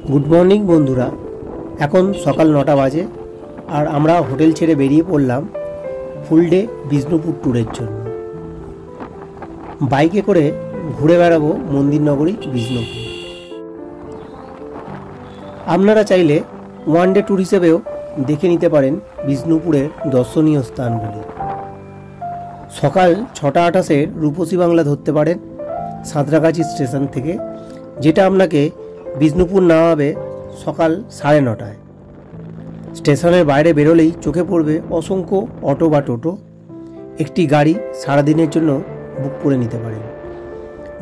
Good morning বন্ধুরা। এখন সকাল 9টা বাজে আর আমরা হোটেল ছেড়ে বেরিয়ে পড়লাম ফুল ডে বিষ্ণুপুর ট্যুরের জন্য। বাইকে করে ঘুরে বেড়াবো মন্দির নগরী বিষ্ণুপুর। আপনারা চাইলে ওয়ান ডে ট্যুর হিসেবেও দেখে নিতে পারেন বিষ্ণুপুরের দর্শনীয় স্থানগুলি। সকাল 6:28 রূপসী বাংলা ধরতে পারেন সাঁতরাগাছি স্টেশন থেকে, যেটা আপনাকে বিষ্ণুপুর নামাবে সকাল 9:30টায়। স্টেশনের বাইরে বেরোলেই চোখে পড়বে অসংখ্য অটো বা টোটো। একটি গাড়ি সারাদিনের জন্য বুক করে নিতে পারেন।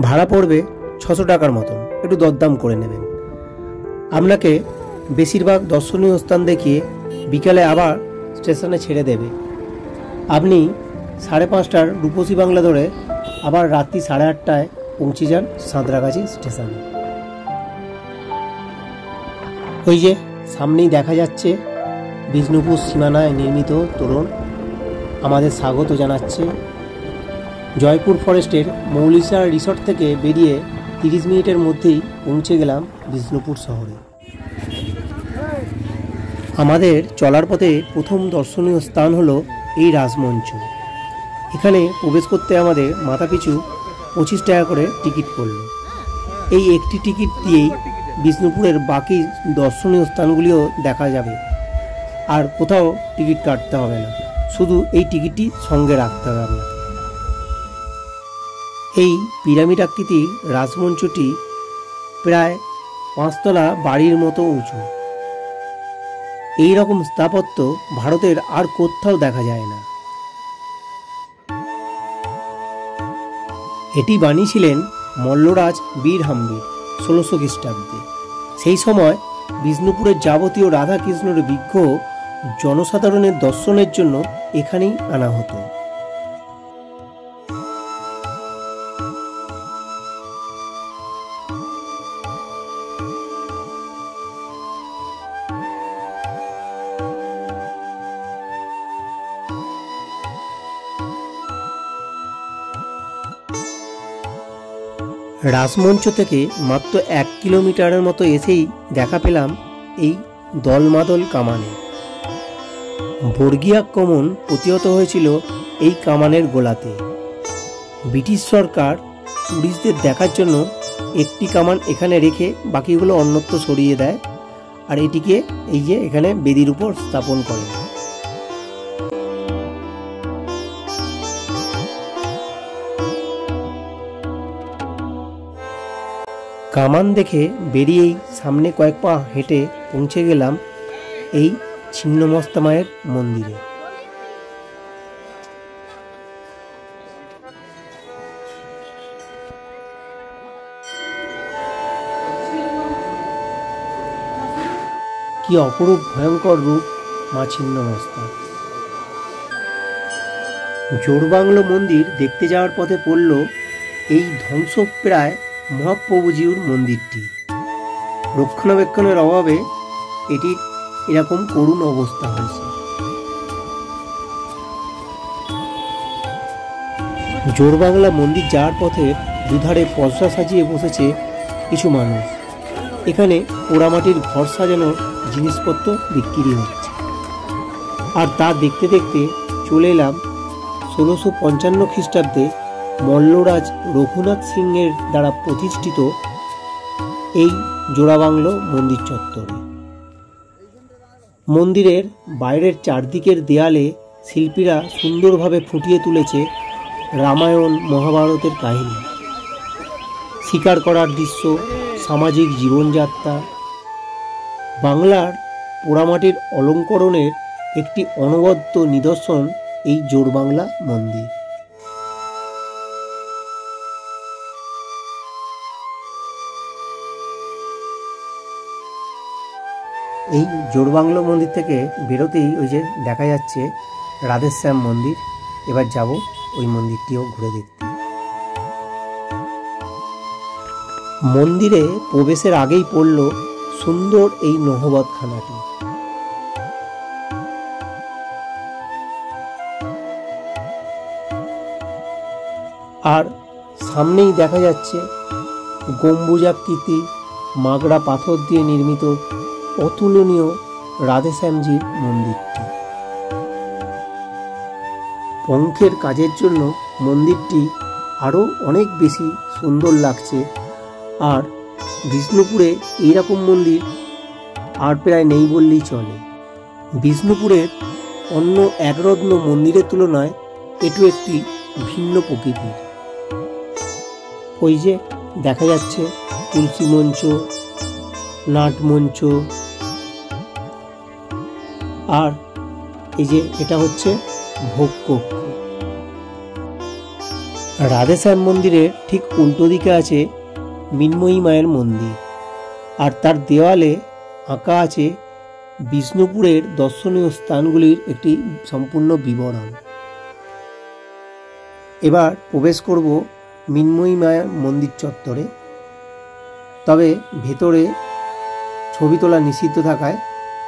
ভাড়া পড়বে 600 টাকার মতন, একটু দরদাম করে নেবেন। আপনাকে বেশিরভাগ দর্শনীয় স্থান দেখিয়ে বিকালে আবার স্টেশনে ছেড়ে দেবে। আপনি 5:30টার রূপসী বাংলা ধরে আবার রাত্রি 8:30টায় পৌঁছে যান সাঁতরাগাছি স্টেশনে। ওই যে সামনেই দেখা যাচ্ছে বিষ্ণুপুর সীমানায় নির্মিত তোরণ আমাদের স্বাগত জানাচ্ছে। জয়পুর ফরেস্টের মৌলিসার রিসর্ট থেকে বেরিয়ে 30 মিনিটের মধ্যেই পৌঁছে গেলাম বিষ্ণুপুর শহরে। আমাদের চলার পথে প্রথম দর্শনীয় স্থান হলো এই রাজমঞ্চ। এখানে প্রবেশ করতে আমাদের মাথাপিছু 25 টাকা করে টিকিট পড়ল। এই একটি টিকিট দিয়েই বিষ্ণুপুরের বাকি দর্শনীয় স্থানগুলিও দেখা যাবে, আর কোথাও টিকিট কাটতে হবে না, শুধু এই টিকিটটি সঙ্গে রাখতে হবে আপনাকে। এই পিরামিড আকৃতির রাজমঞ্চটি প্রায় 5 তলা বাড়ির মতো উঁচু। এই রকম স্থাপত্য ভারতের আর কোথাও দেখা যায় না। এটি বানিয়েছিলেন মল্লরাজ বীর হাম্বির 1600 খ্রিস্টাব্দে। সেই সময় বিষ্ণুপুরের যাবতীয় রাধাকৃষ্ণের বিগ্রহ জনসাধারণের দর্শনের জন্য এখানেই আনা হতো। রাজমঞ্চ থেকে মাত্র 1 কিলোমিটারের মতো এসেই দেখা পেলাম এই দলমাদল কামানে। বর্গী আক্রমণ প্রতিহত হয়েছিল এই কামানের গোলাতে। ব্রিটিশ সরকার টুরিস্টদের দেখার জন্য একটি কামান এখানে রেখে বাকিগুলো অন্যত্র সরিয়ে দেয়, আর এটিকে এই যে এখানে বেদির উপর স্থাপন করে। কামান দেখে বেরিয়েই সামনে কয়েক পা হেঁটে পৌঁছে গেলাম এই ছিন্নমস্তা মায়ের মন্দিরে। কি অপরূপ ভয়ঙ্কর রূপ মা ছিন্নমস্তা। জোড়বাংলো মন্দির দেখতে যাওয়ার পথে পড়ল এই ধ্বংসপ্রায় মহাপ্রভুজিউর মন্দিরটি। রক্ষণাবেক্ষণের অভাবে এটির এরকম করুণ অবস্থা হয়েছে। জোড়বাংলা মন্দির যাওয়ার পথে দুধারে পসরা সাজিয়ে বসেছে কিছু মানুষ। এখানে পোড়ামাটির ঘর সাজানোর জিনিসপত্র বিক্রি হচ্ছে। আর তা দেখতে দেখতে চলে এলাম 1655 খ্রিস্টাব্দে মল্লরাজ রঘুনাথ সিংয়ের দ্বারা প্রতিষ্ঠিত এই জোড়াবাংলো মন্দির চত্বরে। মন্দিরের বাইরের চারদিকের দেয়ালে শিল্পীরা সুন্দরভাবে ফুটিয়ে তুলেছে রামায়ণ মহাভারতের কাহিনী, শিকার করার দৃশ্য, সামাজিক জীবনযাত্রা। বাংলার পোড়ামাটির অলঙ্করণের একটি অনবদ্য নিদর্শন এই জোড়বাংলা মন্দির। এই জোড়বাংলো মন্দির থেকে বেরোতেই ওই যে দেখা যাচ্ছে রাধেশ্যাম মন্দির। এবার যাব ওই মন্দিরটিও ঘুরে দেখতে। মন্দিরে প্রবেশের আগেই পড়ল সুন্দর এই নহবতখানাটি। আর সামনেই দেখা যাচ্ছে গম্বুজাকৃতি মাগড়া পাথর দিয়ে নির্মিত অতুলনীয় রাধেশ্যামজির মন্দিরটি। পঙ্খের কাজের জন্য মন্দিরটি আরও অনেক বেশি সুন্দর লাগছে। আর বিষ্ণুপুরে এইরকম মন্দির আর প্রায় নেই বললেই চলে। বিষ্ণুপুরের অন্য একরত্ন মন্দিরের তুলনায় এটু একটি ভিন্ন প্রকৃতির। ওই যে দেখা যাচ্ছে তুলসী মঞ্চ, নাট মঞ্চ, আর এই যে এটা হচ্ছে ভোগ কক্ষ। রাধেশ্যাম মন্দিরের ঠিক উল্টো দিকে আছে মৃন্ময়ী মায়ের মন্দির, আর তার দেওয়ালে আঁকা আছে বিষ্ণুপুরের দর্শনীয় স্থানগুলির একটি সম্পূর্ণ বিবরণ। এবার প্রবেশ করব মৃন্ময়ী মায়ের মন্দির চত্বরে। তবে ভেতরে ছবি তোলা নিষিদ্ধ থাকায়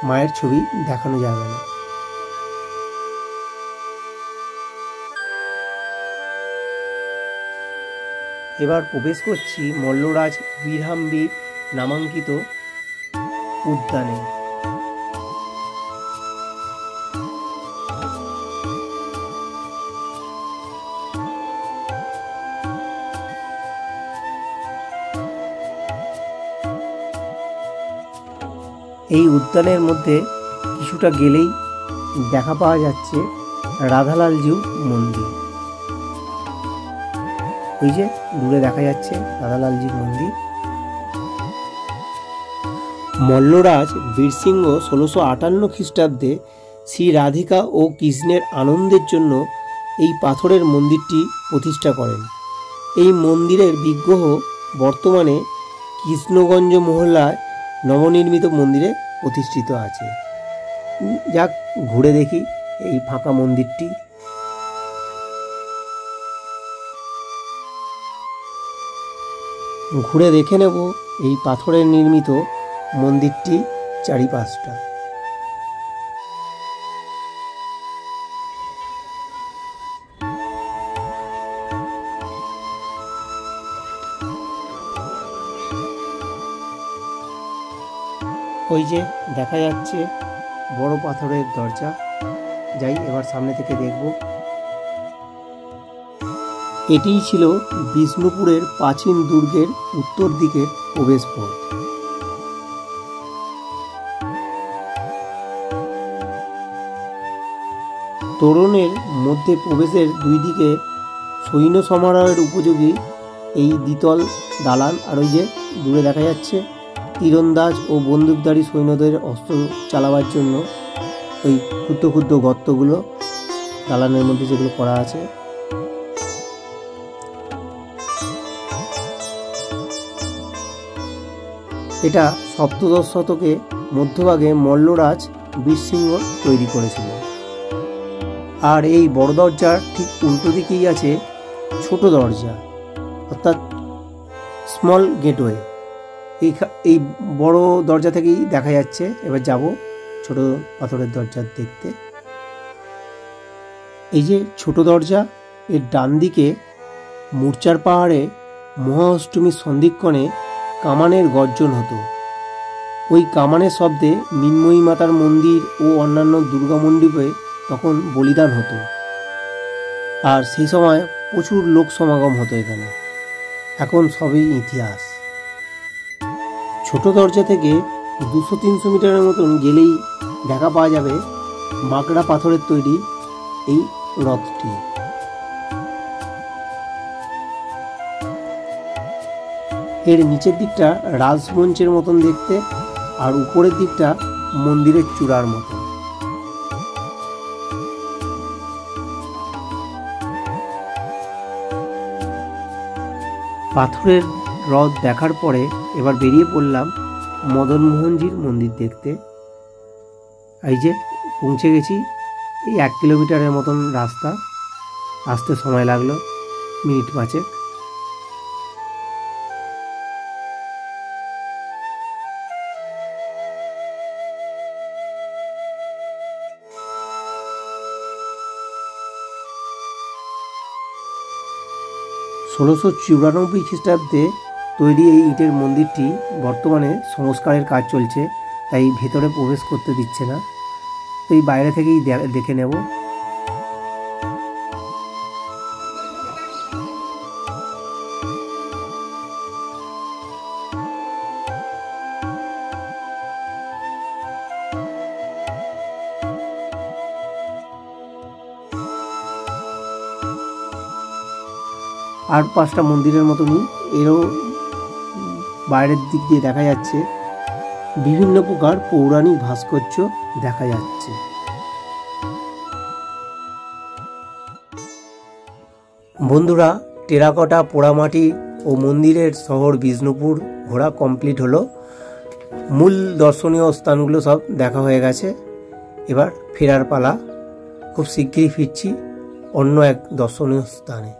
মায়ের ছবি দেখানো যাবে না। এবার প্রবেশ করছি মল্লরাজ বীরহাম্বীর নামাঙ্কিত উদ্যানে। এই উদ্যানের মধ্যে কিছুটা গেলেই দেখা পাওয়া যাচ্ছে রাধালালজিউ মন্দির। ওই যে দূরে দেখা যাচ্ছে রাধালালজির মন্দির। মল্লরাজ বীরসিংহ 1658 খ্রিস্টাব্দে শ্রী রাধিকা ও কৃষ্ণের আনন্দের জন্য এই পাথরের মন্দিরটি প্রতিষ্ঠা করেন। এই মন্দিরের বিগ্রহ বর্তমানে কৃষ্ণগঞ্জ মহল্লায় নবনির্মিত মন্দিরে প্রতিষ্ঠিত আছে। যাক, ঘুরে দেখি এই ফাঁকা মন্দিরটি। ঘুরে দেখে নেব এই পাথরের নির্মিত মন্দিরটি চারিপাশটা। ওই যে দেখা যাচ্ছে বড় পাথরের দরজা। যাই এবার সামনে থেকে দেখব। এটিই ছিল বিষ্ণুপুরের প্রাচীন দুর্গের উত্তর দিকের প্রবেশ পথ। তোরণের মধ্যে প্রবেশের দুই দিকে সৈন্য সমারোহের উপযোগী এই দ্বিতল দালান। আর ওই যে দূরে দেখা যাচ্ছে তীরন্দাজ ও বন্দুকধারী সৈন্যদের অস্ত্র চালাবার জন্য ওই ক্ষুদ্র ক্ষুদ্র গর্তগুলো দালানের মধ্যে যেগুলো করা আছে। এটা সপ্তদশ শতকে মধ্যভাগে মল্লরাজ বীরসিংহ তৈরি করেছিল। আর এই বড় দরজার ঠিক উল্টো দিকেই আছে ছোট দরজা, অর্থাৎ স্মল গেটওয়ে। এই বড় দরজা থেকেই দেখা যাচ্ছে। এবার যাব ছোট পাথরের দরজা দেখতে। এই যে ছোট দরজা, এর ডান দিকে মূর্চার পাহাড়ে মহা অষ্টমীর সন্ধিক্ষণে কামানের গর্জন হতো। ওই কামানের শব্দে মৃন্ময়ী মাতার মন্দির ও অন্যান্য দুর্গা মণ্ডপে তখন বলিদান হতো। আর সেই সময় প্রচুর লোক সমাগম হতো এখানে। এখন সবই ইতিহাস। ছোট দরজা থেকে 200-300 মিটারের মতন গেলেই দেখা পাওয়া যাবে মাগড়া পাথরের তৈরি এই রথটি। এর নিচের দিকটা রাজমঞ্চের মতন দেখতে, আর উপরের দিকটা মন্দিরের চূড়ার মতন। পাথরের রথ দেখার পরে এবার বেরিয়ে পড়লাম মদনমোহনজির মন্দির দেখতে। এই যে পৌঁছে গেছি। এই 1 কিলোমিটারের মতন রাস্তা, আসতে সময় লাগলো মিনিট 5। ষোলোশো 94 খ্রিস্টাব্দে তৈরি এই ইটের মন্দিরটি বর্তমানে সংস্কারের কাজ চলছে, তাই ভেতরে প্রবেশ করতে দিচ্ছে না। তো এই বাইরে থেকেই দেখে নেব। আর 5টা মন্দিরের মতনই এরও বাইরের দিক দিয়ে দেখা যাচ্ছে বিভিন্ন প্রকার পৌরাণিক ভাস্কর্য দেখা যাচ্ছে। বন্ধুরা, টেরাকোটা, পোড়ামাটি ও মন্দিরের শহর বিষ্ণুপুর ঘোরা কমপ্লিট হলো। মূল দর্শনীয় স্থানগুলো সব দেখা হয়ে গেছে। এবার ফেরার পালা। খুব শিগগিরই ফিরছি অন্য এক দর্শনীয় স্থানে।